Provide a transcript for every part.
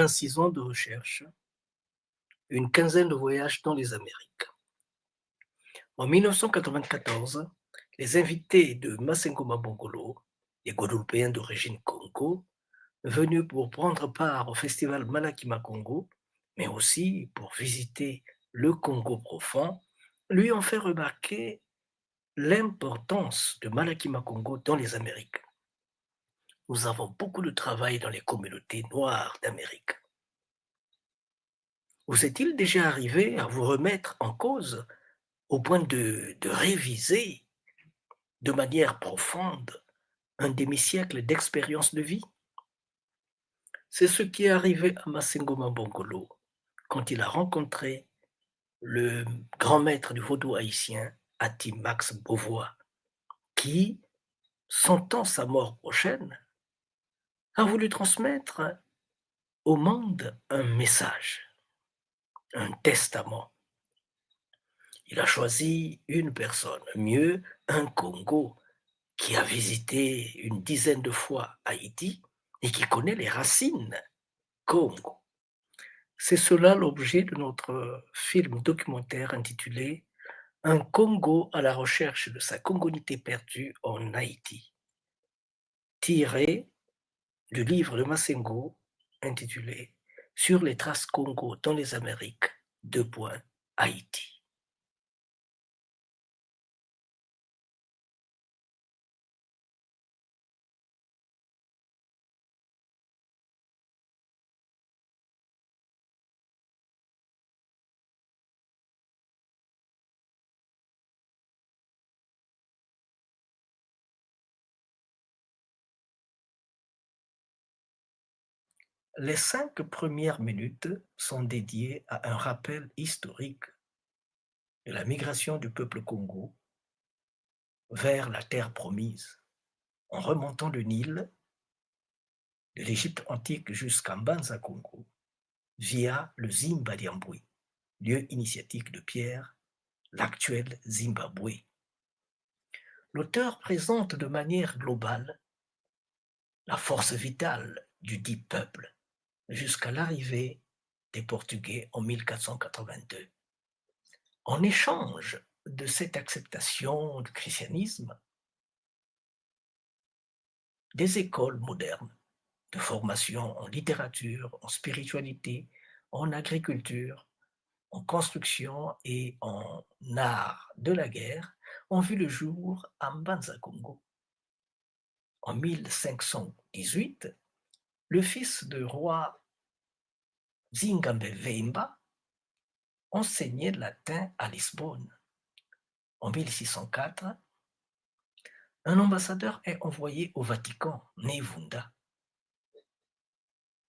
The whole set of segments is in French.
26 ans de recherche, une quinzaine de voyages dans les Amériques. En 1994, les invités de Massengo Mabongolo, les Guadeloupéens d'origine Congo, venus pour prendre part au festival Malakima Congo, mais aussi pour visiter le Congo profond, lui ont fait remarquer l'importance de Malakima Congo dans les Amériques. Nous avons beaucoup de travail dans les communautés noires d'Amérique. Vous est-il déjà arrivé à vous remettre en cause au point de réviser de manière profonde un demi-siècle d'expérience de vie? C'est ce qui est arrivé à Massengo Mabongolo quand il a rencontré le grand maître du vaudou haïtien, Ati Max Beauvois, qui, sentant sa mort prochaine, a voulu transmettre au monde un message, un testament. Il a choisi une personne, mieux un Congo qui a visité une dizaine de fois Haïti et qui connaît les racines Congo. C'est cela l'objet de notre film documentaire intitulé Un Congo à la recherche de sa congonité perdue en Haïti, tiré du livre de Massengo intitulé Sur les traces Congo dans les Amériques, Haïti. Les 5 premières minutes sont dédiées à un rappel historique de la migration du peuple Congo vers la terre promise, en remontant le Nil de l'Égypte antique jusqu'à Mbanza Congo, via le Zimbabwe, lieu initiatique de Pierre, l'actuel Zimbabwe. L'auteur présente de manière globale la force vitale du dit peuple jusqu'à l'arrivée des Portugais en 1482. En échange de cette acceptation du christianisme, des écoles modernes de formation en littérature, en spiritualité, en agriculture, en construction et en art de la guerre ont vu le jour à Mbanza Congo. En 1518, le fils du roi Zingambe Veimba enseignait le latin à Lisbonne. En 1604, un ambassadeur est envoyé au Vatican, Nevunda,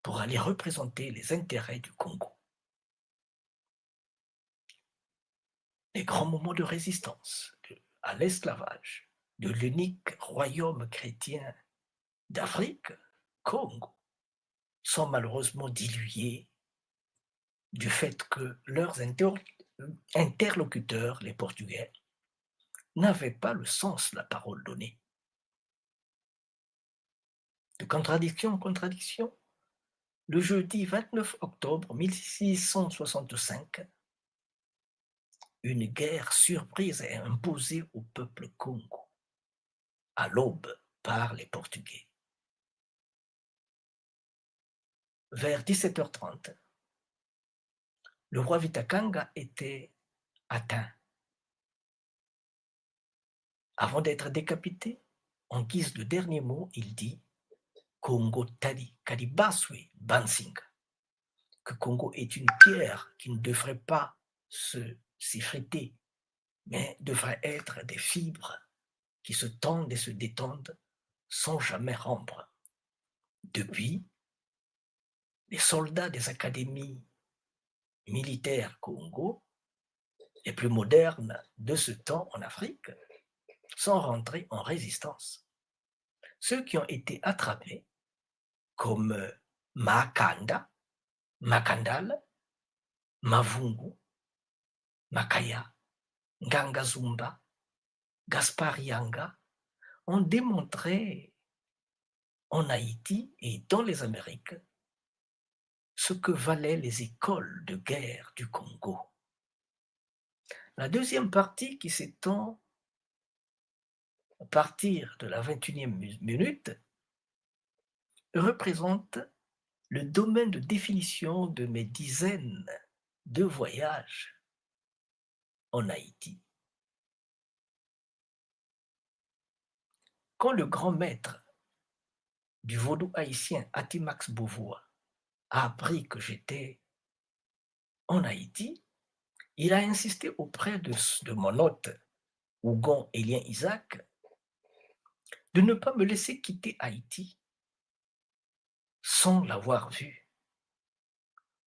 pour aller représenter les intérêts du Congo. Les grands moments de résistance à l'esclavage de l'unique royaume chrétien d'Afrique, Congo, sont malheureusement dilués du fait que leurs interlocuteurs, les Portugais, n'avaient pas le sens de la parole donnée. De contradiction en contradiction, le jeudi 29 octobre 1665, une guerre surprise est imposée au peuple Congo, à l'aube par les Portugais. Vers 17h30, le roi Vitakanga était atteint. Avant d'être décapité, en guise de dernier mot, il dit Congo Tali Kalibaswe Bansinga, que Congo est une pierre qui ne devrait pas s'effriter, mais devrait être des fibres qui se tendent et se détendent sans jamais rompre. Depuis, les soldats des académies militaires Congo, les plus modernes de ce temps en Afrique, sont rentrés en résistance. Ceux qui ont été attrapés, comme Makanda, Makandal, Mavungu, Makaya, Ngangazumba, Gaspard Yanga, ont démontré en Haïti et dans les Amériques ce que valaient les écoles de guerre du Congo. La deuxième partie, qui s'étend à partir de la 21e minute, représente le domaine de définition de mes dizaines de voyages en Haïti. Quand le grand maître du vaudou haïtien Atimax Beauvois a appris que j'étais en Haïti, il a insisté auprès de mon hôte, Ougon Élien Isaac, de ne pas me laisser quitter Haïti sans l'avoir vu.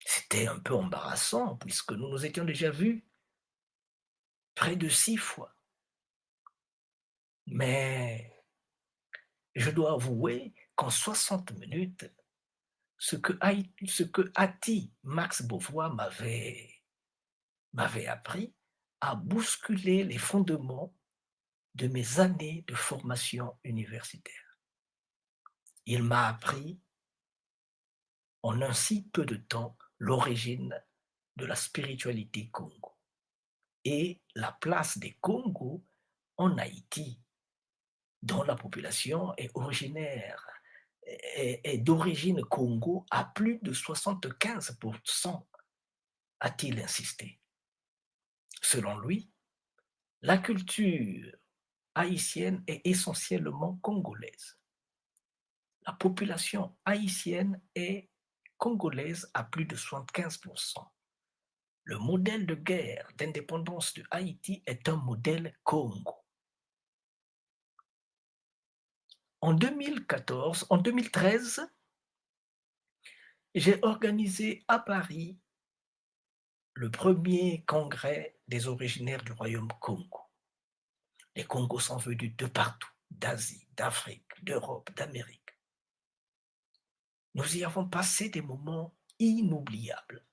C'était un peu embarrassant puisque nous nous étions déjà vus près de 6 fois. Mais je dois avouer qu'en 60 minutes, ce que Ati Max Beauvois m'avait appris a bousculé les fondements de mes années de formation universitaire. Il m'a appris en un si peu de temps l'origine de la spiritualité Congo et la place des Congos en Haïti, dont la population est originaire, est d'origine Congo à plus de 75%, a-t-il insisté. Selon lui, la culture haïtienne est essentiellement congolaise. La population haïtienne est congolaise à plus de 75%. Le modèle de guerre d'indépendance de Haïti est un modèle Congo. En 2013, j'ai organisé à Paris le premier congrès des originaires du royaume Congo. Les Congos sont venus de partout, d'Asie, d'Afrique, d'Europe, d'Amérique. Nous y avons passé des moments inoubliables.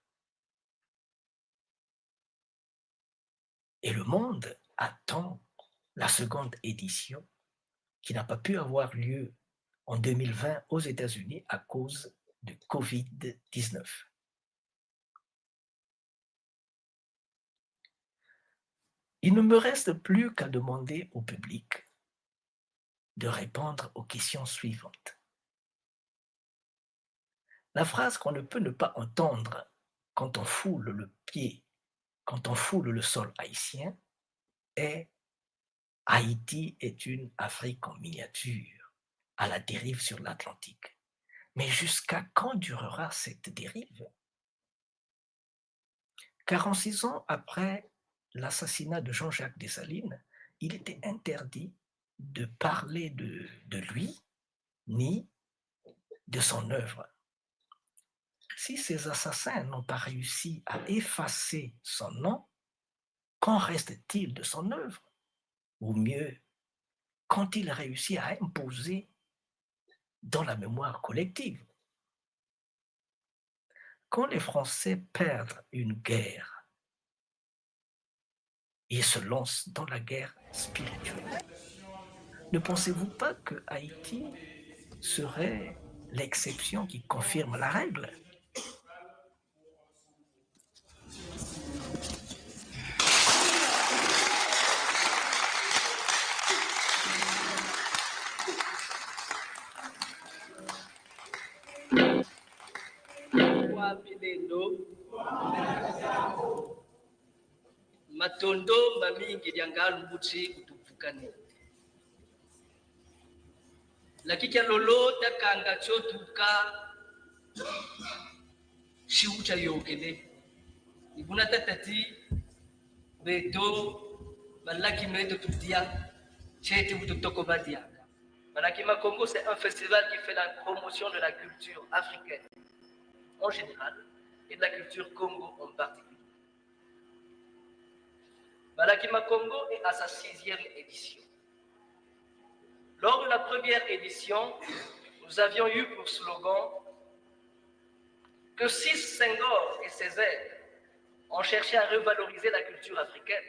Et le monde attend la seconde édition qui n'a pas pu avoir lieu en 2020 aux États-Unis à cause de Covid-19. Il ne me reste plus qu'à demander au public de répondre aux questions suivantes. La phrase qu'on ne peut ne pas entendre quand on foule le pied, quand on foule le sol haïtien est « Haïti est une Afrique en miniature, à la dérive sur l'Atlantique ». Mais jusqu'à quand durera cette dérive? 46 ans après l'assassinat de Jean-Jacques Dessalines, il était interdit de parler de lui ni de son œuvre. Si ces assassins n'ont pas réussi à effacer son nom, qu'en reste-t-il de son œuvre? Ou mieux, qu'ont-ils réussi à imposer dans la mémoire collective? Quand les Français perdent une guerre, ils se lancent dans la guerre spirituelle. Ne pensez-vous pas que Haïti serait l'exception qui confirme la règle? Matondo mamingi diangalu mbuchi utupukani lakini lolo takanga chotuka shiucha yokele ibuna tatati beto balaki meto tutia chete utotoko badia. Balakima Congo, c'est un festival qui fait la promotion de la culture africaine en général et de la culture Congo en particulier. Balakima Congo est à sa 6e édition. Lors de la première édition, nous avions eu pour slogan que si Senghor et ses aides ont cherché à revaloriser la culture africaine,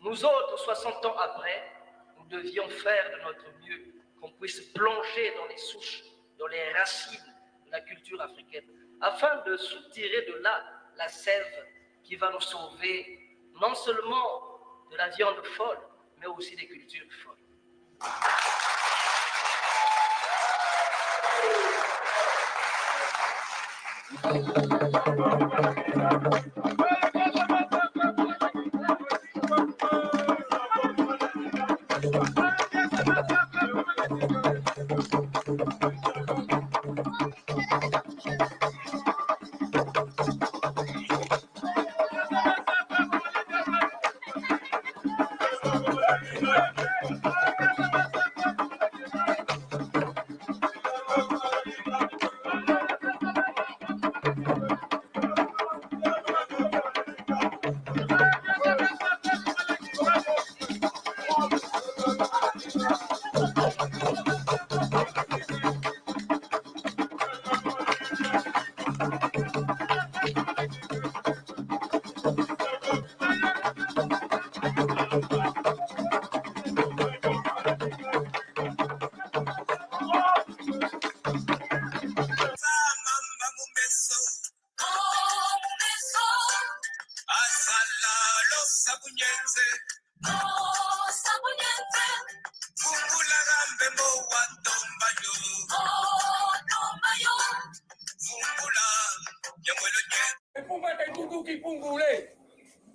nous autres, 60 ans après, nous devions faire de notre mieux qu'on puisse plonger dans les souches, dans les racines de la culture africaine, afin de soutirer de là la sève qui va nous sauver non seulement de la viande folle, mais aussi des cultures folles.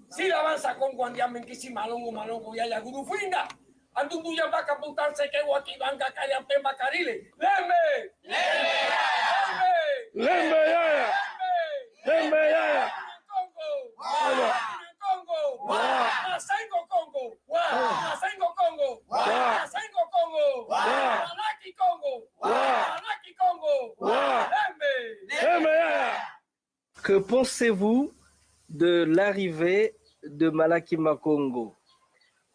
Si la avanza con guandiamen que si malongo malongo ya gurufinda. Antundu ya va caputar se que guaquibanga calla pemba carile. Lembe. Lembe yaya. Lembe yaya. Congo. Congo. Masengo Congo. Masengo Congo. Masengo Congo. Malaki Congo. Malaki Congo. Lembe. Lembe yaya. Que pensez-vous de l'arrivée de Malaki Makongo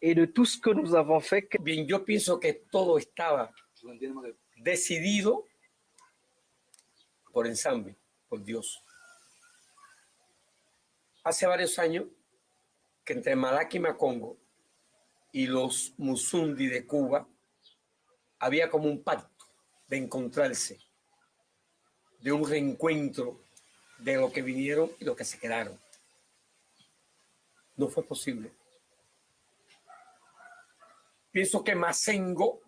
et de tout ce que nous avons fait? Bien, yo pienso que todo estaba decidido por ensamble, por Dios. Hace varios años que entre Malaki Makongo y los Musundi de Cuba había como un pacto de encontrarse, de un reencuentro de los que vinieron y los que se quedaron. No fue posible. Pienso que Masengo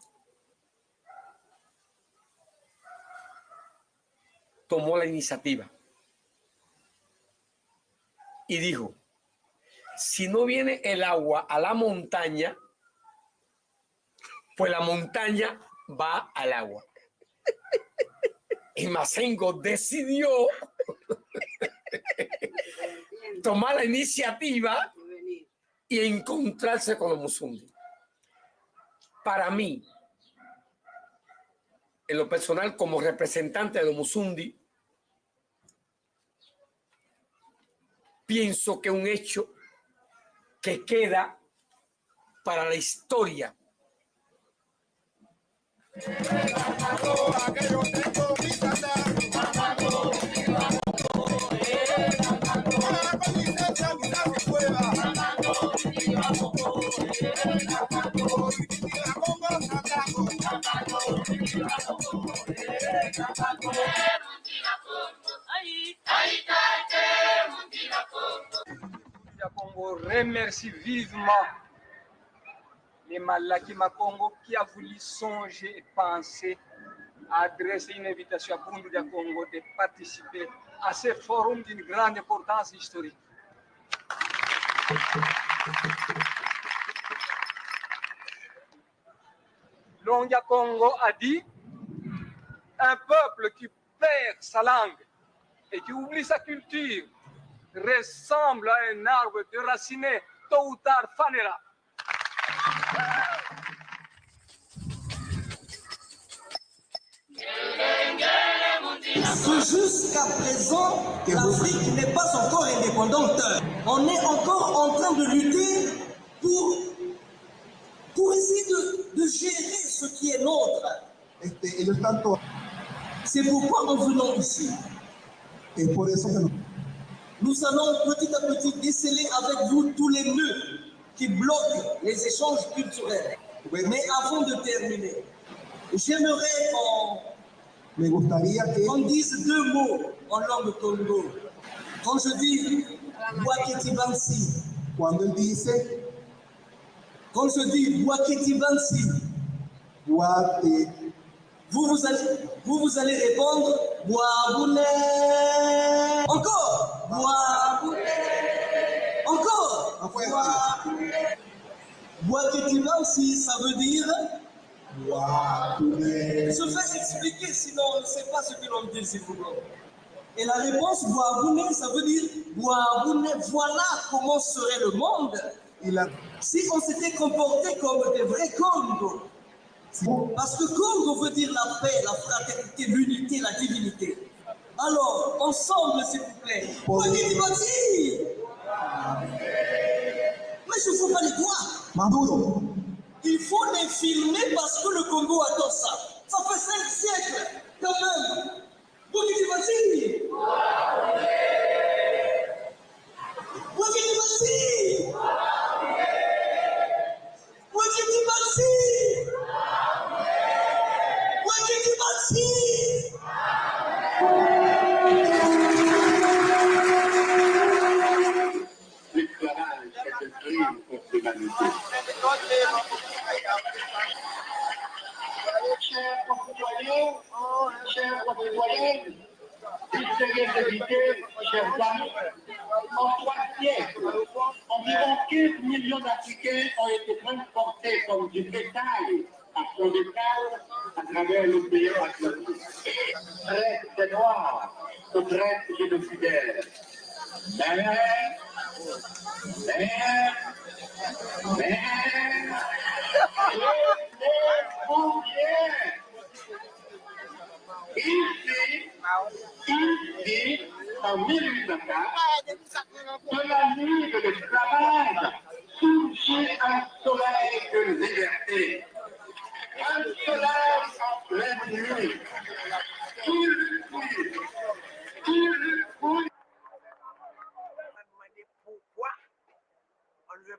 tomó la iniciativa y dijo, si no viene el agua a la montaña, pues la montaña va al agua. Y Masengo decidió tomar la iniciativa y encontrarse con los Musundi. Para mí, en lo personal, como representante de los Musundi, pienso que un hecho que queda para la historia. Congo remercie vivement les Malaki Makongo qui a voulu songer et penser à adresser une invitation à Bundu Congo de participer à ce forum d'une grande importance historique. Longia Congo a dit un peuple qui perd sa langue et qui oublie sa culture ressemble à un arbre déraciné, tôt ou tard fanera. Jusqu'à présent, l'Afrique n'est pas encore indépendante. On est encore en train de lutter pour essayer de gérer ce qui est nôtre. C'est pourquoi en venant ici, nous allons petit à petit déceler avec vous tous les nœuds qui bloquent les échanges culturels. Mais avant de terminer, j'aimerais Me gustaría que On dise deux mots en langue Congo. Quand je dis Bouaketi Bansi, cuando él dice quand je dis Bouaketi Bansi, Guate, vous allez répondre Boaboune. Encore Boaboune. Encore Boaboune. Bouaketi Bansi, ça veut dire Guate, je vais expliquer, sinon on ne sait pas ce que l'on dit, s'il vous plaît. Et la réponse Boaboune, ça veut dire Boaboune, voilà comment serait le monde si on s'était comporté comme des vrais Congo. Parce que Congo veut dire la paix, la fraternité, l'unité, la divinité. Alors, ensemble, s'il vous plaît. Mais je ne vois pas les doigts. Maduro, Il faut les filmer parce que le Congo attend ça. Ça fait 5 siècles, quand même. Bouaketi Bansi. Bouaketi Bansi. Bouaketi Bansi. Bouaketi Bansi. L'esclavage est un crime contre l'humanité. Chers concitoyens, chers concitoyennes, distingués invités, chers amis, en 3 siècles, environ 15 millions d'Africains ont été transportés comme du bétail à son étal à travers l'océan Atlantique. Traite des Noirs aux traites génocidaires. Mais, tenez-vous bien. Ici, en 1804, de la nuit de l'esclavage, surgit un soleil de liberté. Un soleil en pleine nuit.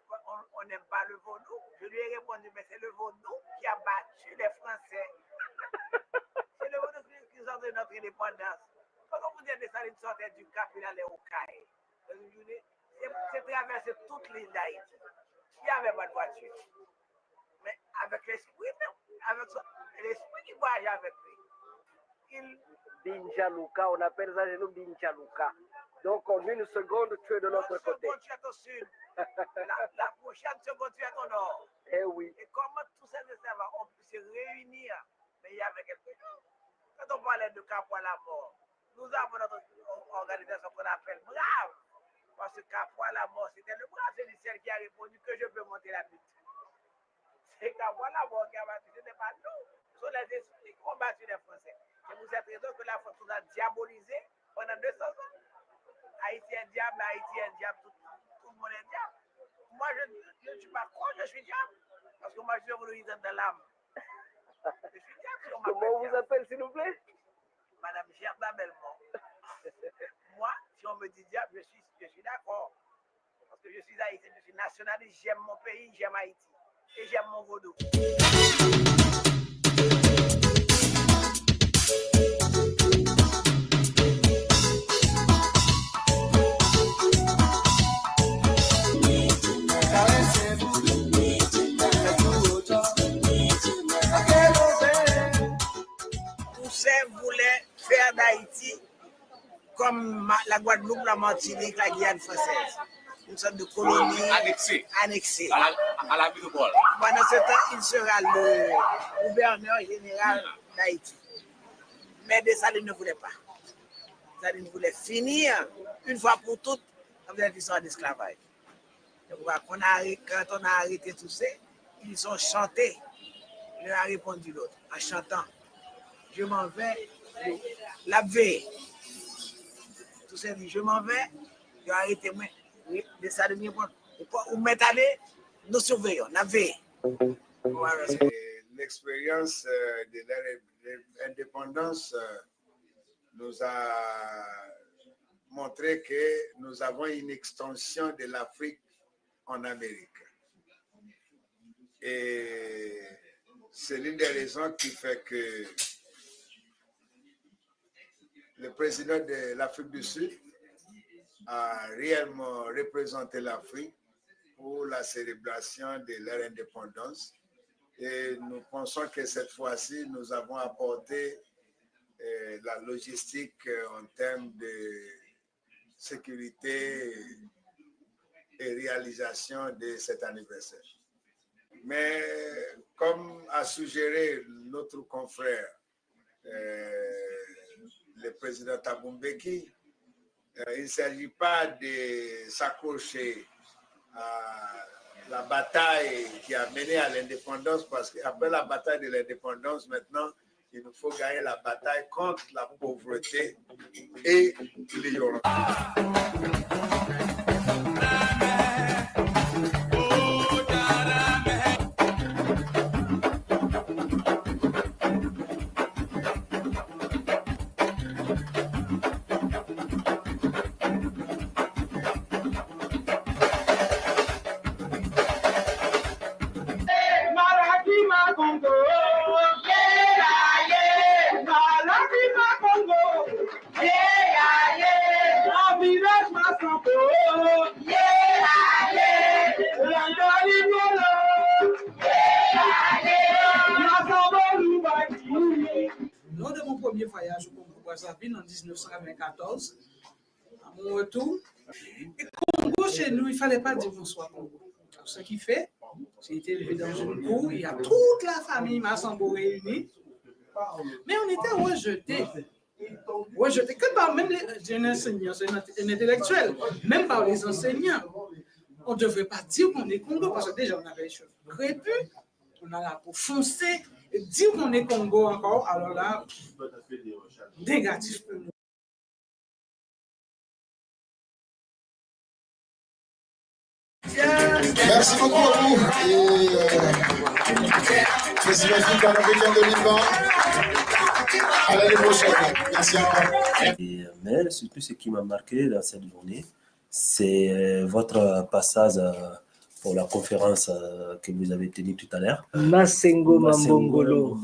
Pourquoi on n'aime pas le vaudou? Je lui ai répondu, mais c'est le vaudou qui a battu les Français. C'est le vaudou qui nous a donné notre indépendance. Quand on vous dit que Saline sortait du Cap, il allait au Caille. C'est traversé toute l'île d'Haïti. Il n'y avait pas de voiture. Mais avec l'esprit, avec l'esprit qui voyage avec lui. Binjaluka, on appelle ça chez nous Binjaluka. Donc en une seconde, tu es de l'autre côté. Tu es au sud. La prochaine seconde, tu es au nord. Eh oui. Et comment tous ces esclaves ont pu se réunir, mais il y avait quelque chose. Quand on parlait de Capois la mort, nous avons notre organisation qu'on appelle Brave. Parce que Capois la mort, c'était le brave judiciaire qui a répondu que je peux monter la lutte. C'est Capois la mort qui a battu, ce n'est pas nous. Ce sont les esprits qui ont battu les Français. C'est pour cette raison que la France nous a diabolisé pendant 200 ans. Haïti est diable, Haïti est diable, tout le monde est diable. Moi, je ne suis pas con, je suis diable. Parce que moi, je suis venu de l'âme. Je suis diable. Comment on vous appelle, s'il vous plaît? Madame Gerda Belmont. Moi, si on me dit diable, je suis d'accord. Parce que je suis haïtien, je suis nationaliste, j'aime mon pays, j'aime Haïti. Et j'aime mon vaudou. Toussaint voulait faire d'Haïti comme la Guadeloupe, la Martinique, la Guyane française. Une sorte de colonie annexée. À la métropole. Pendant ce temps, il sera le gouverneur général d'Haïti. Mais Dessalines ne voulait pas. Dessalines voulait finir une fois pour toutes avec l'histoire d'esclavage. Quand on a arrêté Toussaint, ils ont chanté. L'un a répondu l'autre en chantant. Je m'en vais, la veille. Toussaint dit, je m'en vais, ils ont arrêté moi. De ça de ou mettre aller, nous surveillons, la veille. L'expérience de l'indépendance nous a montré que nous avons une extension de l'Afrique en Amérique. Et c'est l'une des raisons qui fait que le président de l'Afrique du Sud a réellement représenté l'Afrique pour la célébration de leur indépendance. Et nous pensons que cette fois-ci, nous avons apporté la logistique en termes de sécurité et réalisation de cet anniversaire. Mais comme a suggéré notre confrère, le président Thabo Mbeki, il ne s'agit pas de s'accrocher à la bataille qui a mené à l'indépendance, parce qu'après la bataille de l'indépendance, maintenant, il nous faut gagner la bataille contre la pauvreté et l'ignorance. Lors de mon premier voyage au Congo-Brazzaville en 1994, à mon retour, et Congo, chez nous, il ne fallait pas dire bonsoir Congo. Ce qui fait, j'ai été élevé dans une cour, il y a toute la famille Massambo réunie, mais on était rejetés. Rejetés que par même les enseignants, un intellectuel, même par les enseignants. On ne devrait pas dire qu'on est Congo, parce que déjà on avait les cheveux crépus, on a la peau foncée, et dire qu'on est Congo encore, alors là, négatif pour nous. Merci beaucoup à vous. Président du Panafricain 2020. À l'année prochaine. Merci encore. Mais surtout ce qui m'a marqué dans cette journée, c'est votre passage pour la conférence que vous avez tenue tout à l'heure. Masengo Mambongolo.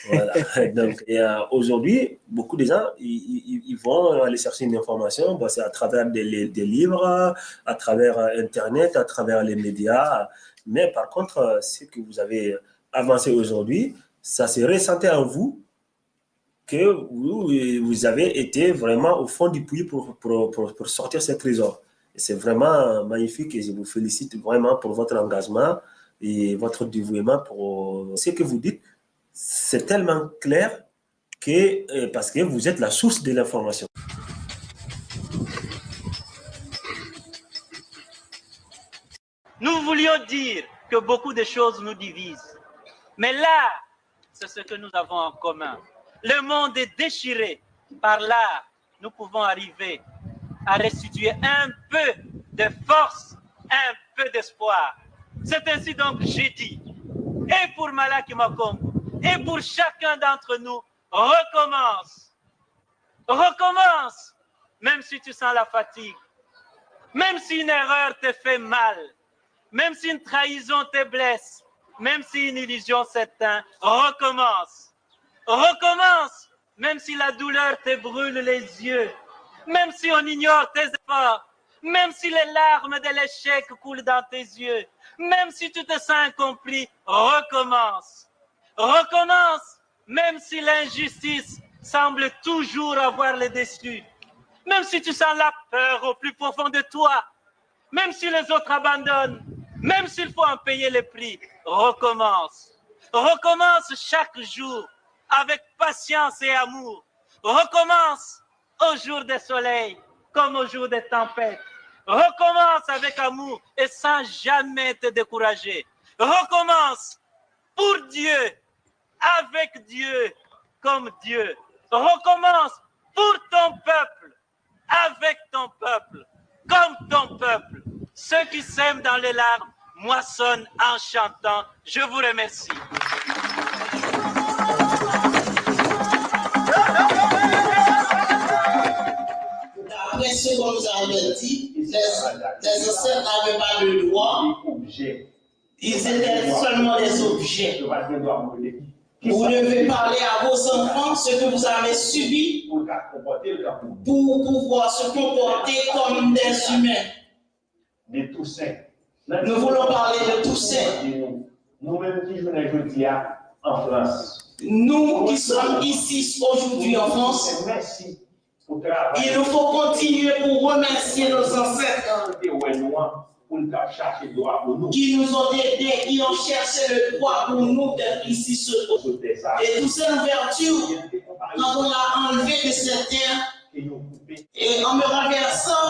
Voilà. Donc, aujourd'hui, beaucoup de gens, ils vont aller chercher une information, c'est à travers des livres, à travers Internet, à travers les médias. Mais par contre, ce que vous avez avancé aujourd'hui, ça s'est ressenti en vous que vous avez été vraiment au fond du puits pour sortir ce trésor. C'est vraiment magnifique et je vous félicite vraiment pour votre engagement et votre dévouement pour ce que vous dites. C'est tellement clair que, parce que vous êtes la source de l'information. Nous voulions dire que beaucoup de choses nous divisent. Mais là, c'est ce que nous avons en commun. Le monde est déchiré. Par là, nous pouvons arriver à restituer un peu de force, un peu d'espoir. C'est ainsi donc que j'ai dit, et pour Malaki Makongo, et pour chacun d'entre nous, recommence. Recommence, même si tu sens la fatigue, même si une erreur te fait mal, même si une trahison te blesse, même si une illusion s'éteint, recommence. Recommence, même si la douleur te brûle les yeux, même si on ignore tes efforts, même si les larmes de l'échec coulent dans tes yeux, même si tu te sens incompris, recommence. Recommence, même si l'injustice semble toujours avoir le dessus, même si tu sens la peur au plus profond de toi, même si les autres abandonnent, même s'il faut en payer le prix, recommence. Recommence chaque jour avec patience et amour. Recommence au jour des soleils comme au jour des tempêtes. Recommence avec amour et sans jamais te décourager. Recommence pour Dieu, avec Dieu, comme Dieu. Recommence pour ton peuple, avec ton peuple, comme ton peuple. Ceux qui sèment dans les larmes moissonnent en chantant. Je vous remercie. Après ce qu'on nous a avertis, les anciens n'avaient pas de droit. Ils étaient seulement des objets. Vous devez parler à vos enfants ce que vous avez subi pour pouvoir se comporter comme des humains. Nous voulons parler de Toussaint. Nous-mêmes qui venons aujourd'hui en France. Nous qui sommes ici aujourd'hui en France, il nous faut continuer pour remercier nos ancêtres qui nous ont aidés, qui ont cherché le droit pour nous d'être ici sur eux. Et toute cette ouverture, quand on l'a enlevé de cette terre, et en me renversant,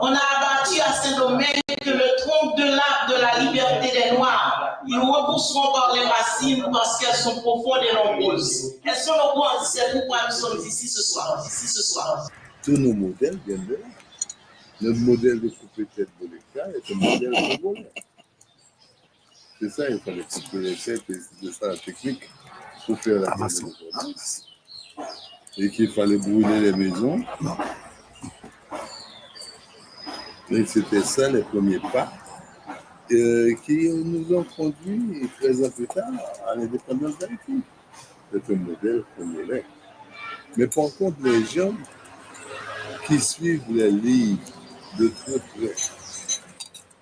on a abattu à Saint-Domingue que le tronc de l'arbre de la liberté des Noirs, ils repousseront par les racines parce qu'elles sont profondes et nombreuses. Elles sont nombreuses, c'est pourquoi nous sommes ici ce soir. Tous nos modèles viennent de là. Notre modèle de couper tête de l'État est un modèle congolais. C'est ça, il fallait couper les têtes et c'est ça la technique pour faire la indépendance. Et qu'il fallait brûler les maisons. Et c'était ça les premiers pas qui nous ont conduit 13 ans plus tard à l'indépendance d'Haïti. C'est un modèle congolais. Mais par contre, les gens qui suivent les livres de très près,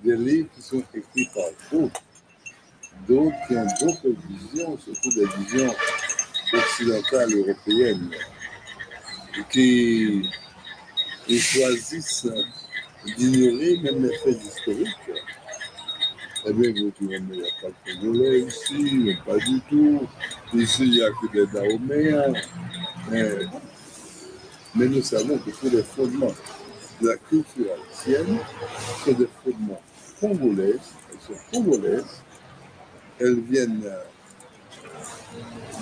des livres qui sont écrits par d'autres qui ont d'autres visions, surtout des visions occidentales européennes, qui choisissent d'ignorer même les faits historiques. Eh bien, vous direz, mais il n'y a pas de Congolais ici, pas du tout. Ici, il n'y a que des Dahoméens. Mais nous savons que tous les fondements de la culture haïtienne sont des fondements congolais. Elles sont congolaises. Elles viennent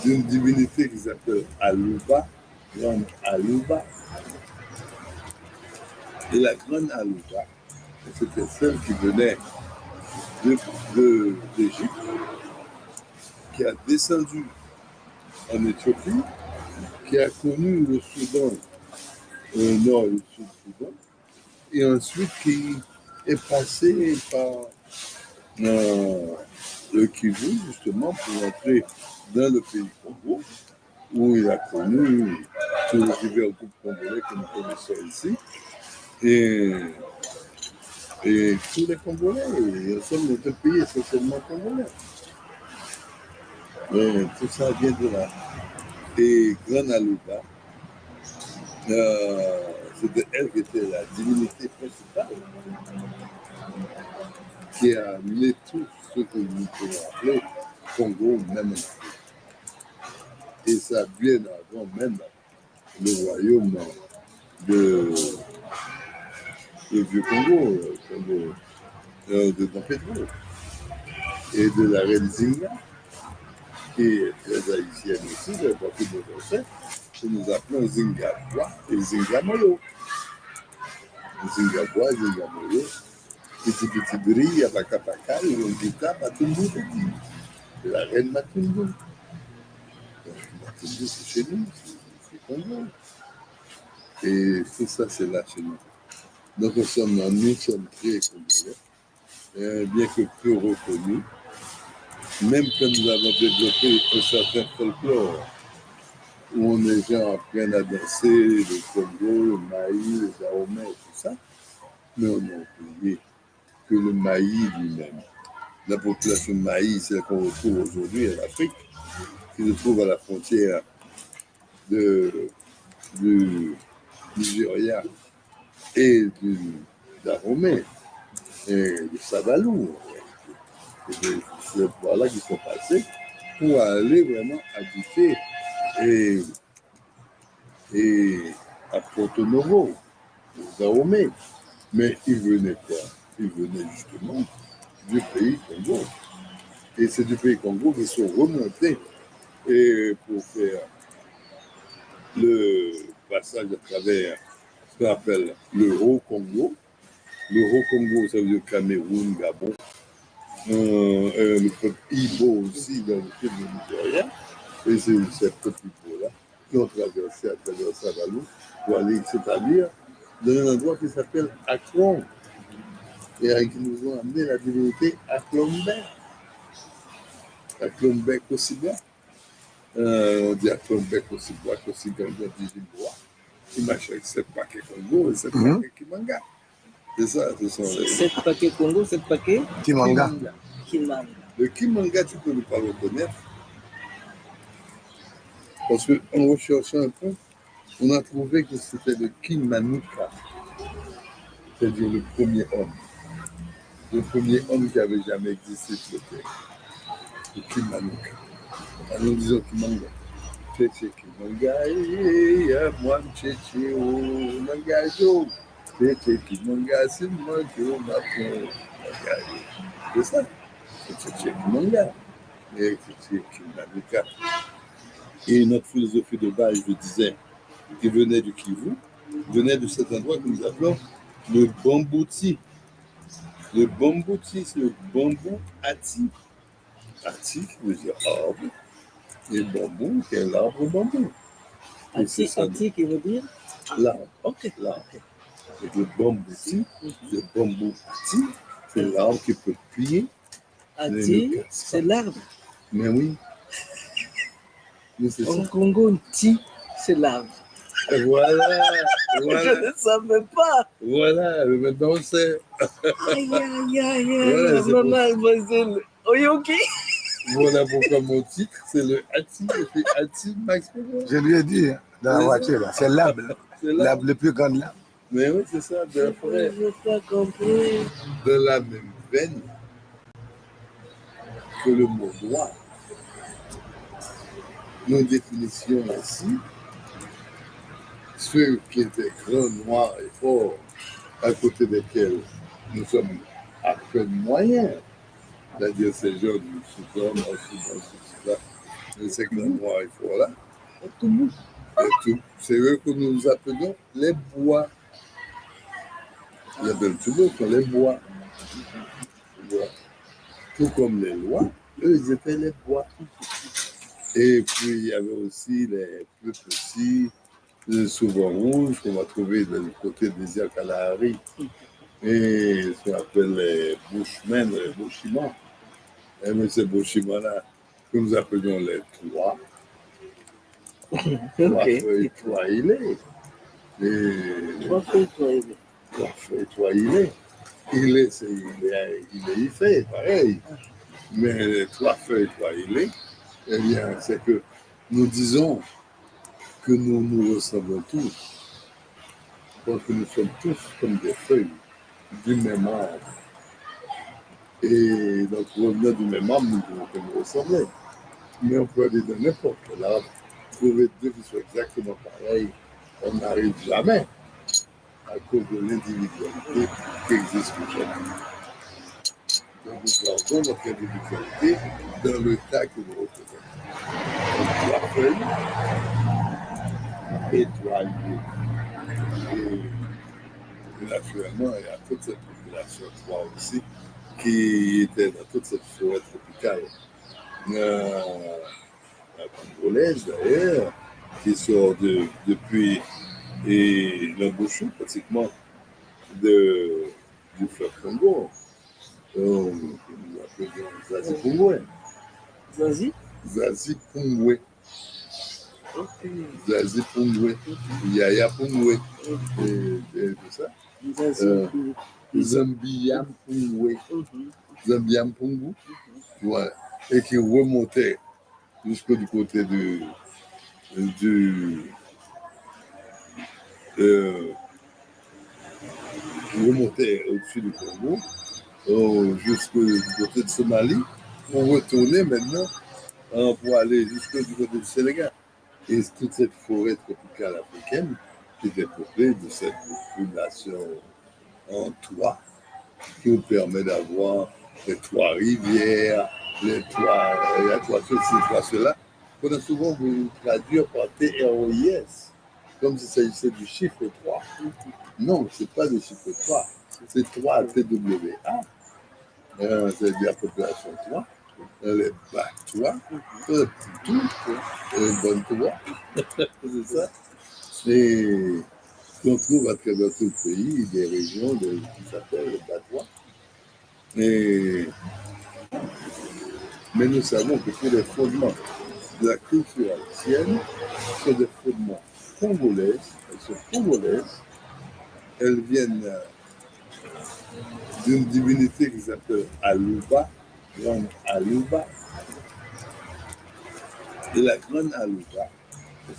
d'une divinité qui s'appelle Alouba, grande Alouba. Et la grande Alouba, c'était celle qui venait d'Égypte, qui a descendu en Éthiopie, qui a connu le Soudan, le nord et le sud du Soudan, et ensuite qui est passé par le Kivu, justement, pour entrer dans le pays Congo, où il a connu tous les divers groupes congolais que nous connaissons ici, et tous les Congolais, nous sommes dans un pays essentiellement congolais. Et tout ça vient de là. Et Grand Alouba, c'était elle qui était la divinité principale, qui a amené tout ce que nous pouvons appeler Congo, même en Afrique. Et ça bien avant même le royaume de Vieux Congo, de Don Pedro, et de la reine Zinga, qui est très haïtienne aussi, de partie de nos ancêtres, que nous appelons Zingabois et Zingamoyo. Zingabois, Zingamoyo, petit bris, Abakapaka, Yongita, Matumbu, de la reine Matumbu. Matumbu, c'est chez nous, c'est Congo. Et tout ça, c'est là chez nous. Donc nous sommes très congolais, bien que peu reconnus, même quand nous avons développé un certain folklore, où les gens apprennent à danser le Congo, le maïs, le Dahomey, tout ça, mais on a oublié que le maïs lui-même, la population maïs, celle qu'on retrouve aujourd'hui en Afrique, qui se trouve à la frontière du Nigeria et du Dahomey, et du Sabalou. C'est voilà qui sont passés pour aller vraiment habiter et à Porto Novo, au Dahomey. Mais ils venaient quoi? Ils venaient justement du pays Congo. Et c'est du pays Congo qu'ils sont remontés et pour faire le passage à travers ce qu'on appelle le Haut-Congo. Le Haut-Congo, ça veut dire Cameroun, Gabon. Le peuple Ibo aussi, dans le sud du Nigeria. Et c'est ces peuples Ibo-là qui ont traversé à travers Sabalou pour aller s'établir dans un endroit qui s'appelle Aklon. Et qui nous ont amené la divinité Aklombek. Aklombek Kosiba. On dit à ton bec aussi bois, aussi gangan, 18 bois. Il m'achète 7 paquets Congo et 7 paquets Kimanga. C'est ça, ce sont les... 7 paquets Congo, 7 paquets Kimanga. Kimanga. Le Kimanga, tu peux ne pas le connaître. Parce qu'en recherchant un peu, on a trouvé que c'était le Kimanuka, c'est-à-dire le premier homme. Le premier homme qui avait jamais existé sur Terre. Le Kimanuka. Alors nous disons Kimanga. Tchétché Kimanga, moi Tchétché, oh, Mangajo. Tchétché Kimanga, c'est moi qui m'apprends Mangajo. C'est ça. C'est Tchétché Kimanga. Et Tchétché Kimanuka. Et notre philosophie de base, je disais, qui venait du Kivu, venait de cet endroit que nous appelons le bambouti. Le bambouti, c'est le bambou ati. Ati, qui veut dire arbre. Et bambou, qui est l'arbre bambou. Ati qui veut dire l'arbre. Ok. L'arbre. Et le bambouti, le bambou ati, c'est l'arbre qui peut plier. Ati, c'est l'arbre. Mais oui. En Congo, Ti, c'est l'arbre. Voilà. Je ne savais pas. Voilà, maintenant on sait. Aïe, mademoiselle Oyoki. Voilà pourquoi mon titre, c'est le Ati, c'est Ati Max. Je lui ai dit, dans la voiture, c'est l'arbre. L'arbre le plus grand l'arbre. Mais oui, c'est ça, de la forêt. Je n'ai pas compris. De la même veine que le mot noir. Nos définitions ainsi, ceux qui étaient grands, noirs et forts, à côté desquels nous sommes à peine moyens, c'est-à-dire ces gens du sous-homme, sous-là, ces grands noirs et forts là, c'est eux que nous appelons les bois. Ils appellent tout le monde les bois. Tout comme les lois, eux ils étaient les bois. Et puis, il y avait aussi les plus petits, souvent rouges, qu'on va trouver de côté des Kalahari. Et ce qu'on appelle les Bushmen, les Bushimans. Et mais ces Bushimans-là, que nous appelions les trois. Trois feuilles, trois îlets. Trois feuilles, trois îlets. Trois feuilles, trois îlets. Îlet, c'est il fait, pareil. Mais les trois feuilles, trois îlets, eh bien, c'est que nous disons que nous nous ressemblons tous, parce que nous sommes tous comme des feuilles du même arbre. Et donc, revenant du même arbre, nous devons nous ressembler. Mais on peut aller dans n'importe quel arbre, trouver deux qui soient exactement pareils, on n'arrive jamais à cause de l'individualité qui existe aujourd'hui. Donc, nous gardons notre individualité dans le tas que nous représentons. Trois feuilles et trois îlets. Et naturellement, il y a toute cette population trois aussi qui était dans toute cette forêt tropicale. La congolaise d'ailleurs, qui sort depuis l'embouchure pratiquement du fleuve Congo. Nous appelons Zazie Pungwe. Zazie Pungwe. Zazie Pungwe. Yaya Pungwe. Et tout ça. Zambiam Pungwe. Zambiam Pungu. Voilà. Et qui remontait jusqu'au du côté remontait au-dessus du Congo. Jusqu'au côté de Somalie, on retournait maintenant pour aller jusqu'au côté du Sénégal. Et toute cette forêt tropicale africaine qui était peuplée de cette population en toit qui nous permet d'avoir les trois rivières, les trois ceci, trois cela, qu'on a souvent voulu traduire par TROIS, comme s'il s'agissait du chiffre 3. Non, ce n'est pas le chiffre 3. C'est 3 TWA, c'est la population 3, les bas 3, les petits 2, les bonnes 3, c'est ça. Et on trouve à travers tout le pays des régions qui s'appellent les bas 3. Mais nous savons que pour les fondements la culture haïtienne sur des fondements congolais. Elles sont congolaises. Elles viennent d'une divinité qui s'appelle Alouba, grande Alouba. Et la grande Alouba,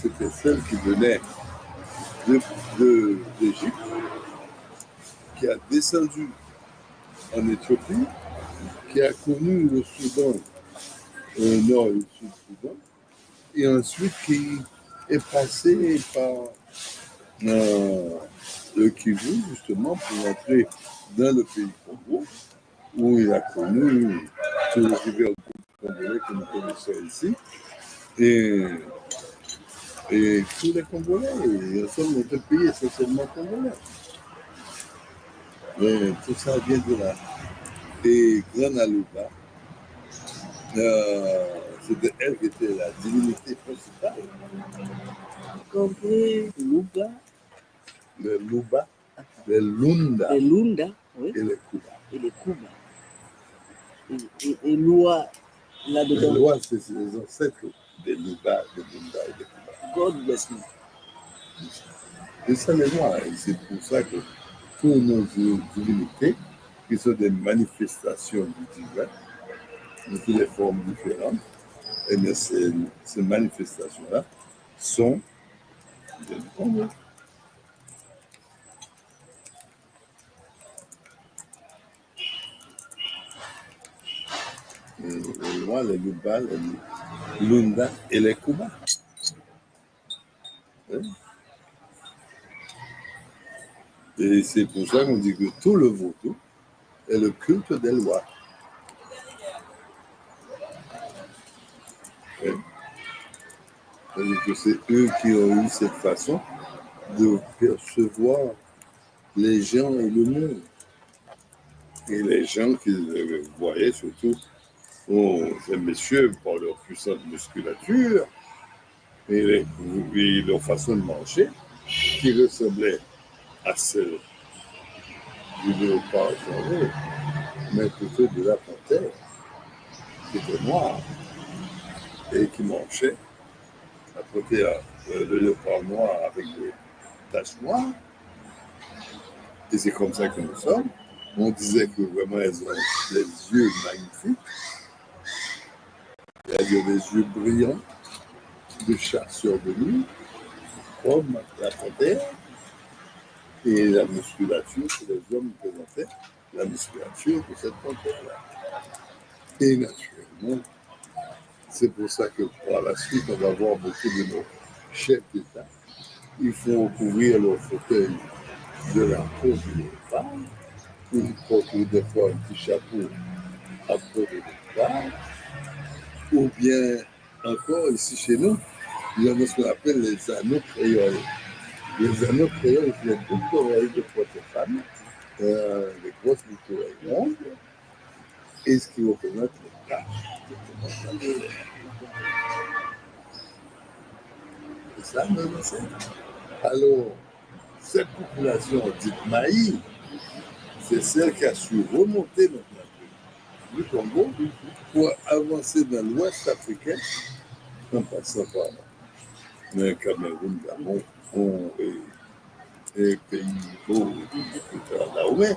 c'était celle qui venait d'Égypte, qui a descendu en Éthiopie, qui a connu le Soudan, le nord et le sud Soudan, et ensuite qui est passé par le Kivu, justement, pour entrer dans le pays Congo, où il a connu tous les rivers congolais que nous connaissons ici, et tous les Congolais, et ensemble notre pays essentiellement congolais. Mais tout ça vient de là. Et Grande Alouba, c'était elle qui était la divinité principale. Compris Louba, Les Louba, les Lunda, les Lunda, oui, et les Kuba. et les Kuba. Et Loa, Les là-dedans. lois, c'est les ancêtres des Louba, des Lunda et des Kuba. God bless me. Et ça, les lois, et c'est pour ça que toutes nos divinités, qui sont des manifestations du divin, de toutes les formes différentes, et bien ces manifestations-là sont des Congo. Les lois, les Luba, les Lunda et les Kuba. Et c'est pour ça qu'on dit que tout le Vodou est le culte des lois. C'est-à-dire que c'est eux qui ont eu cette façon de percevoir les gens et le monde. Et les gens qu'ils voyaient surtout, ces messieurs, par leur puissante musculature et leur façon de manger, qui ressemblait à celle du léopard changé, mais plutôt de la panthère, qui était noire et qui mangeait à côté le léopard noir avec des taches noires. Et c'est comme ça que nous sommes. On disait que vraiment elles ont des yeux magnifiques. Elles ont des yeux brillants de chasseurs de nuit, comme la panthère. Et la musculature que les hommes présentaient, la musculature de cette panthère-là. Et naturellement, c'est pour ça que par la suite, on va voir beaucoup de nos chefs d'État. Ils font recouvrir leur fauteuil de la peau du léopard. Ils portent des fois un petit chapeau à peau de léopard. Ou bien encore ici chez nous, il y a ce qu'on appelle les anneaux créoles. Les anneaux créoles, c'est les boucles d'oreilles de porte-femmes, les grosses boucles d'oreilles longues, et ce qui représente les taches. C'est ça, nos ancêtres. Alors, cette population dite Maï, c'est celle qui a su remonter maintenant du Congo pour avancer dans l'ouest africain en passant par le Cameroun, Gabon, et Pays-Bas, Dahomey.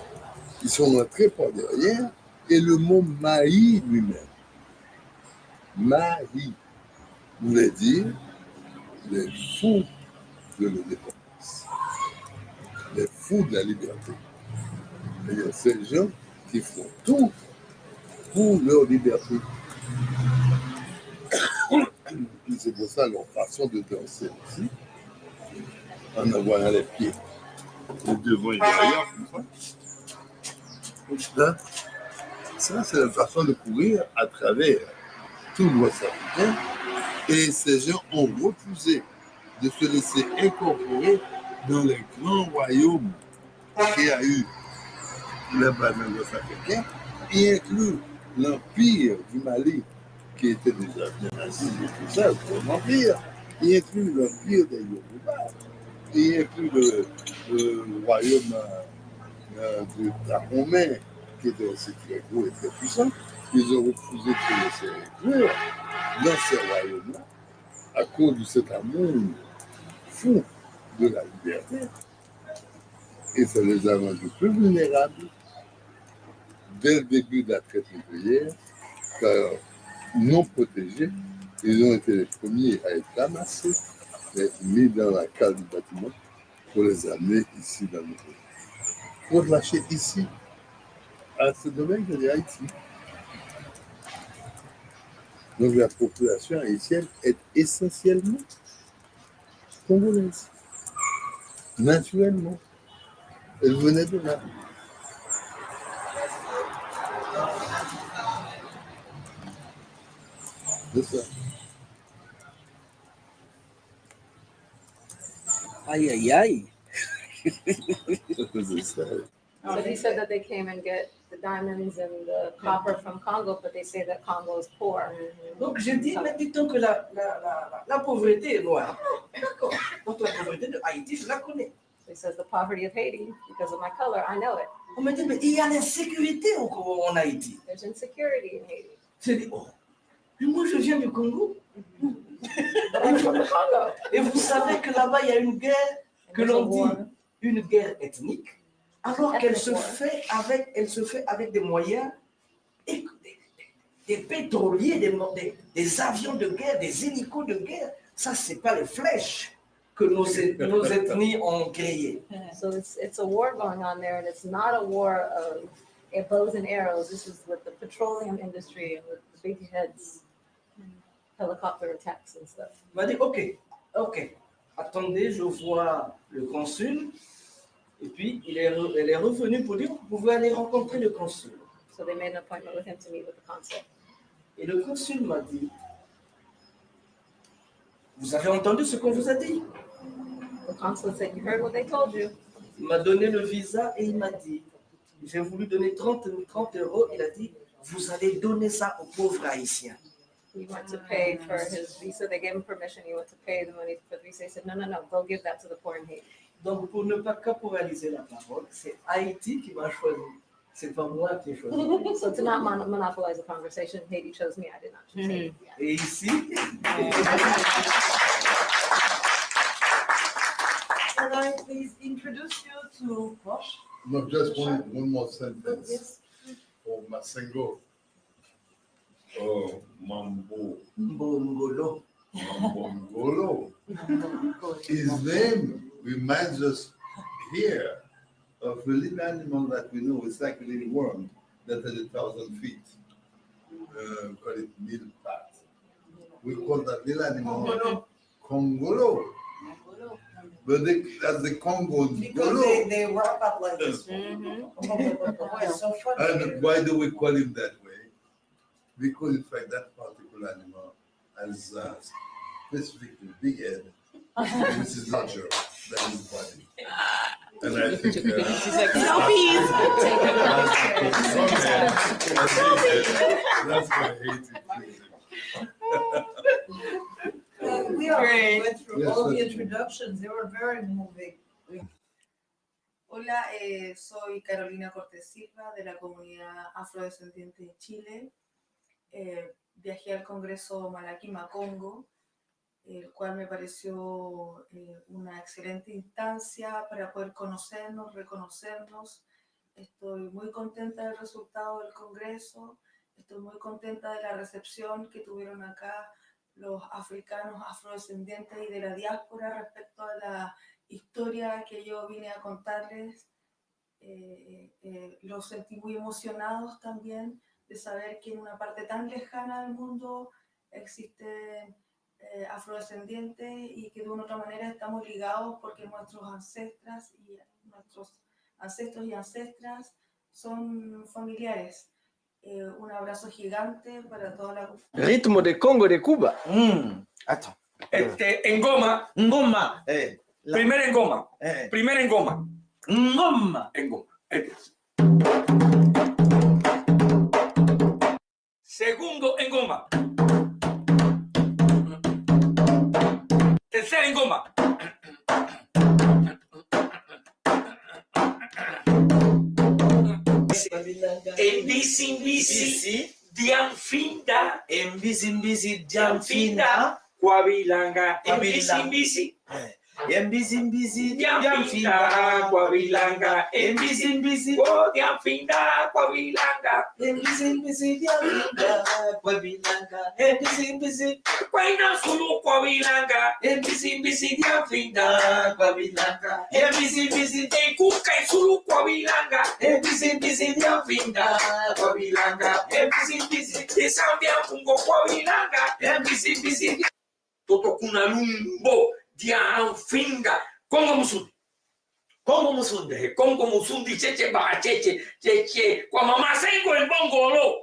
Ils sont rentrés par derrière et le mot Maï lui-même, Maï, voulait dire les fous de l'indépendance, les fous de la liberté. Et il y a ces gens qui font tout pour leur liberté. Et c'est pour ça leur façon de danser aussi, en envoyant les pieds devant et derrière, comme ça. Ça, c'est la façon de courir à travers tout l'Ouest africain. Et ces gens ont refusé de se laisser incorporer dans les grands royaumes qu'il y a eu les Ouest africains, y inclut l'Empire du Mali, qui était déjà bien assis et tout ça, un empire, y inclut l'Empire des Yoruba, y inclut le royaume de Dahomey, qui était aussi très gros et très puissant. Ils ont refusé de se laisser inclure dans ces royaumes-là. à cause de cet amour fou de la liberté. Et ça les a rendus plus vulnérables dès le début de la traite négrière, car non protégés, ils ont été les premiers à être ramassés et mis dans la cale du bâtiment pour les amener ici dans notre pays. Pour lâcher ici, à ce domaine de Haïti. Donc la population haïtienne est essentiellement congolaise, naturellement. Elle venait de là. De ça. Aïe, aïe, aïe. So he said that they came and get the diamonds and the copper from Congo, but they say that Congo is poor. Donc je dis, mais dit-on que la pauvreté est noire. D'accord. Donc la pauvreté de Haïti, je la connais. So he says the poverty of Haiti, because of my color, I know it. On me dit, mais il y a l'insécurité en Haïti. There's insecurity in Haiti. Je dis, oh, mais moi je viens du Congo. I'm from the Congo. Et vous savez que là-bas, il y a une guerre que l'on dit une guerre ethnique, alors qu'elle se fait avec des moyens, des pétroliers, des avions de guerre, des hélicos de guerre. Ça, c'est pas les flèches que nos ethnies ont créées. So it's a war going on there, and it's not a war of bows and arrows. This is with the petroleum industry and with the big heads, helicopter attacks and stuff. Il m'a dit, ok, attendez, je vois le consul. Et puis, elle est revenue pour dire, vous pouvez aller rencontrer le consul. So they made an appointment with him to meet with the consul. Et le consul m'a dit, vous avez entendu ce qu'on vous a dit? The consul said, you heard what they told you. Il m'a donné le visa et il m'a dit, j'ai voulu donner 30 euros. Il a dit, vous allez donner ça aux pauvres haïtiens. He went to pay for his visa. They gave him permission. He went to pay the money for the visa. He said, no, go give that to the poor in Haiti. Donc, pour ne pas caporaliser la parole, c'est Haïti qui m'a choisi. C'est pas moi qui ai choisi. So to not monopolize the conversation, Haiti chose me. I did not choose Haiti. Et ici, Can I please introduce you to Posh? No, just one more sentence. Yes. For Masengo. Oh, Mambo. Mbongolo. Mambongolo. His name reminds us here of a little animal that we know. It's like a little worm that has 1,000 feet. We call it milpat. We call that little animal Congolo. But that's the Congo. Because they wrap up like this. It's so funny. And why do we call him that way? Because in fact that particular animal has a specifically big head, which is larger than his body. And I think that's why I hate it. We already went through all the introductions. They were very moving. Hola, soy Carolina Cortés Silva de la comunidad afrodescendiente de Chile. Viajé al Congreso Malaquima Congo, el cual me pareció una excelente instancia para poder conocernos, reconocernos. Estoy muy contenta del resultado del Congreso, estoy muy contenta de la recepción que tuvieron acá los africanos afrodescendientes y de la diáspora respecto a la historia que yo vine a contarles. Los sentí muy emocionados también de saber que en una parte tan lejana del mundo existen afrodescendientes y que de una u otra manera estamos ligados porque nuestros ancestros y ancestras son familiares. Un abrazo gigante para toda la... Ritmo de Congo de Cuba. Attends. En Goma. Ngoma. Primero en Goma. Primero en Goma. Ngoma. En Goma. Segundo en Goma. Tercero en Goma. Mbisi Diamfinda. Mbisi Diamfinda. Kwabilanga, embisi. Embisi, Diamfinda, Kwabilanga, embisi, oh, Diamfinda, Kwabilanga, embisi, Diamfinda, Kwabilanga, embisi, Kwaina Sulu, Kwabilanga, embisi, Diamfinda, Kwabilanga, embisi, Ekuka Sulu, Kwabilanga, embisi, Diamfinda, Kwabilanga, embisi, Desambia Pungo, Kwabilanga, embisi, Toto Kunalumbo, Diamfinda, Kongo Musundi, Cheche Ba, Cheche, kwa mama sengo el bongolo.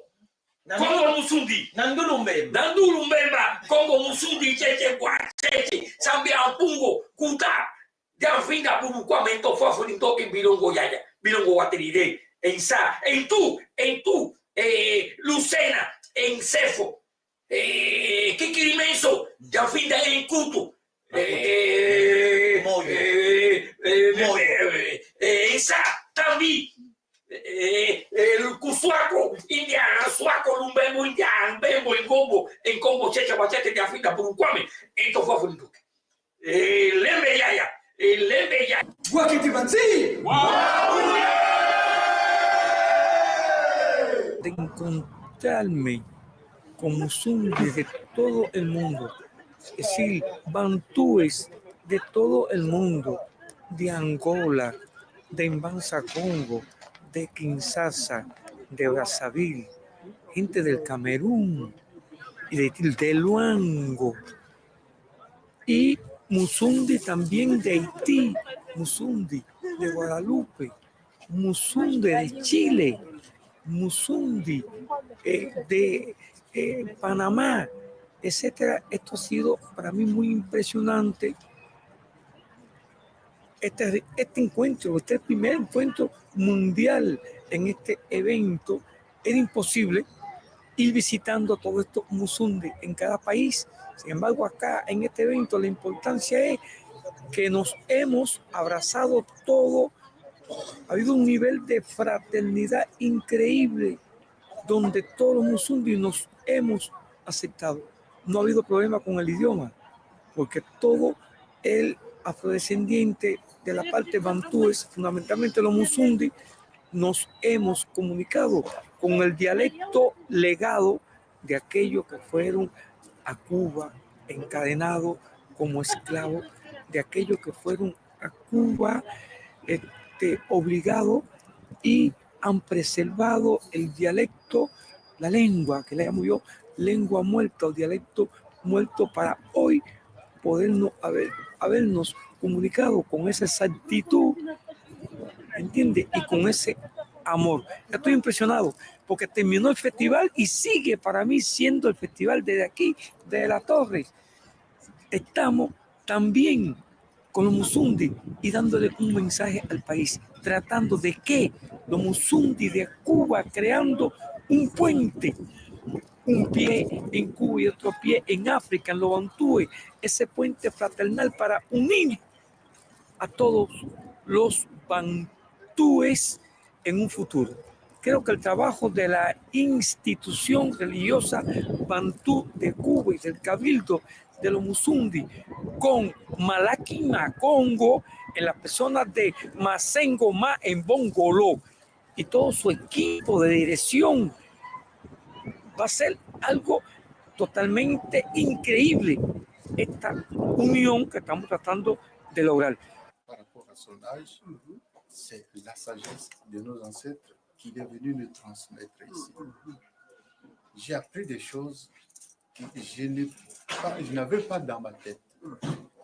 Kongo Musundi, Nandulumbemba, Kongo Musundi, Cheche Ba, Cheche, Sambia Pungo, Kuta, Diamfinda, Puru, kwa mento fofo ni toki bilongo yaya, bilongo wateride, en tu, Lucena, en Cefo, Kikirimenso, Diamfinda en Kutu. Esa también el Cusuaco, India, Suaco, Lumbembo, India, Bembo, en Congo, Checha, Bachete, de África, Purukwame, esto fue bonito. Lembe Yaya. De encontrarme con musundes de todo el mundo. Es decir, bantúes de todo el mundo, de Angola, de Mbanza Congo, de Kinshasa, de Brazzaville, gente del Camerún y de Luango, y musundi también de Haití, musundi de Guadalupe, musundi de Chile, musundi de Panamá, etcétera. Esto ha sido para mí muy impresionante. Este encuentro, este primer encuentro mundial en este evento, era imposible ir visitando todos estos musundi en cada país. Sin embargo, acá en este evento la importancia es que nos hemos abrazado todo. Ha habido un nivel de fraternidad increíble donde todos los musundi nos hemos aceptado. No ha habido problema con el idioma, porque todo el afrodescendiente de la parte bantúes, fundamentalmente los musundi, nos hemos comunicado con el dialecto legado de aquellos que fueron a Cuba encadenados como esclavos, de aquellos que fueron a Cuba obligados y han preservado el dialecto, la lengua, que le llamo yo lengua muerta o dialecto muerto, para hoy podernos habernos comunicado con esa exactitud, ¿entiende? Y con ese amor. Estoy impresionado porque terminó el festival y sigue para mí siendo el festival desde aquí, desde la torre. Estamos también con los musundi y dándole un mensaje al país, tratando de que los musundi de Cuba, creando un puente, un pie en Cuba y otro pie en África, en los bantúes, ese puente fraternal para unir a todos los bantúes en un futuro. Creo que el trabajo de la institución religiosa bantú de Cuba y del cabildo de los musundi con Malaki Makongo, en la persona de Masengo Ma en Bongolo y todo su equipo de dirección, va a ser algo totalmente increíble, esta unión que estamos tratando de lograr. Par rapport à son âge, c'est la sagesse de nos ancêtres qu'il est venu nous transmettre ici. J'ai appris des choses que je n'avais pas dans ma tête.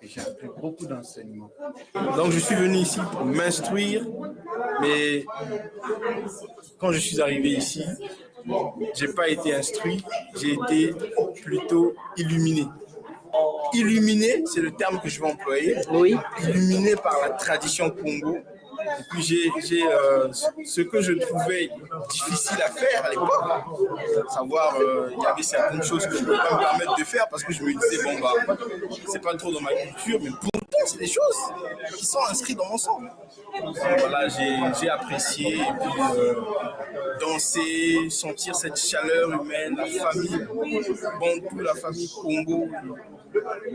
Et j'ai appris beaucoup d'enseignements. Donc je suis venu ici pour m'instruire, mais quand je suis arrivé ici, je n'ai pas été instruit, j'ai été plutôt illuminé. Illuminé, c'est le terme que je vais employer. Oui. Illuminé par la tradition Congo. Et puis j'ai ce que je trouvais difficile à faire à l'époque, savoir il y avait certaines choses que je ne peux pas me permettre de faire parce que je me disais bon bah c'est pas trop dans ma culture, mais pourtant c'est des choses qui sont inscrites dans mon sang. Voilà, j'ai apprécié, et puis danser, sentir cette chaleur humaine, la famille Bantou, la famille Congo.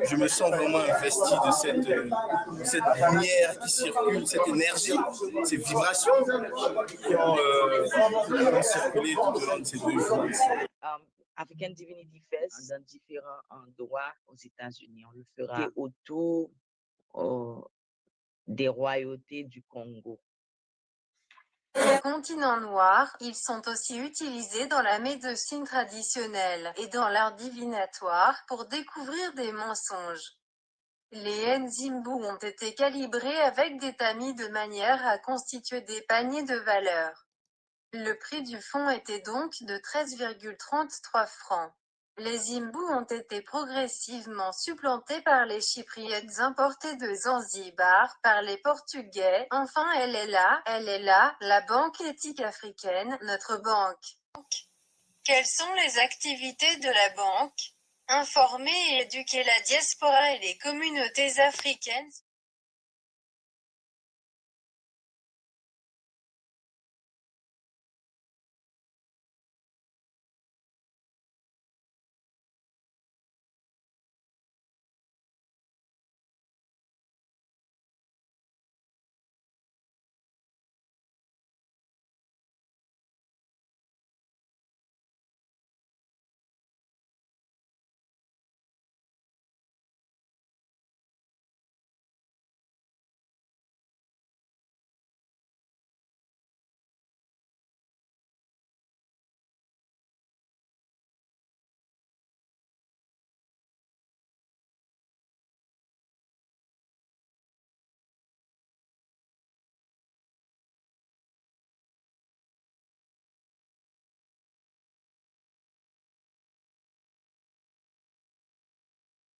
Je me sens vraiment investi de cette lumière qui circule, cette énergie, ces vibrations qui ont circulé tout au long de ces 2 jours. African Divinity Fest dans différents endroits aux États-Unis. On le fera autour des royautés du Congo. Le continent noir, ils sont aussi utilisés dans la médecine traditionnelle et dans l'art divinatoire pour découvrir des mensonges. Les Nzimbu ont été calibrés avec des tamis de manière à constituer des paniers de valeur. Le prix du fonds était donc de 13,33 francs. Les Zimbu ont été progressivement supplantés par les Chypriotes importés de Zanzibar, par les Portugais. Enfin, elle est là, la Banque éthique africaine, notre banque. Quelles sont les activités de la banque? Informer et éduquer la diaspora et les communautés africaines.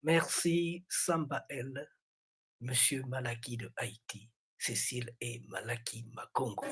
Merci Sambael, Monsieur Malaki de Haïti, Cécile et Malaki Makongo.